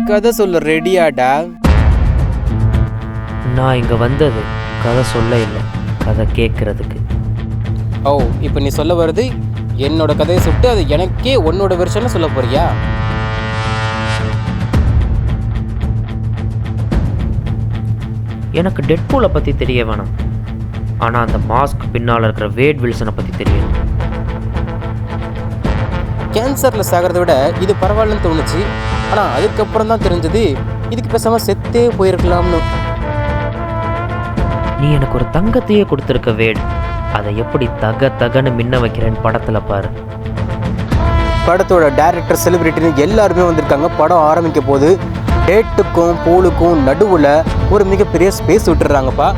கதை சொல்ல ரெடியாடா? நான் இங்கே வந்தது கதை சொல்ல இல்லை, கதை கேட்குறதுக்கு. ஓ, இப்போ நீ சொல்ல வர்றது என்னோட கதையை சுட்டு அது எனக்கே உன்னோட வெர்ஷனை சொல்ல போறியா? எனக்கு டெட்பூலை பற்றி தெரிய வேணாம், ஆனால் அந்த மாஸ்க் பின்னால் இருக்கிற வேட் வில்சனை பற்றி தெரியணும். கேன்சரில் சாகிறத விட இது பரவாயில்லன்னு தோணுச்சு. ஆனால் அதுக்கப்புறம் தான் தெரிஞ்சது இதுக்கு பேசாமல் செத்தே போயிருக்கலாம்னு. நீ எனக்கு ஒரு தங்கத்தையே கொடுத்துருக்க வேட், அதை எப்படி தகன்னு மின்ன வைக்கிறேன்னு படத்தில் பாரு. படத்தோட டைரக்டர், செலிபிரிட்டின்னு எல்லாருமே வந்திருக்காங்க. படம் ஆரம்பிக்க போது டேட்டுக்கும் போலுக்கும் நடுவில் ஒரு மிகப்பெரிய ஸ்பேஸ் விட்டுறாங்கப்பா.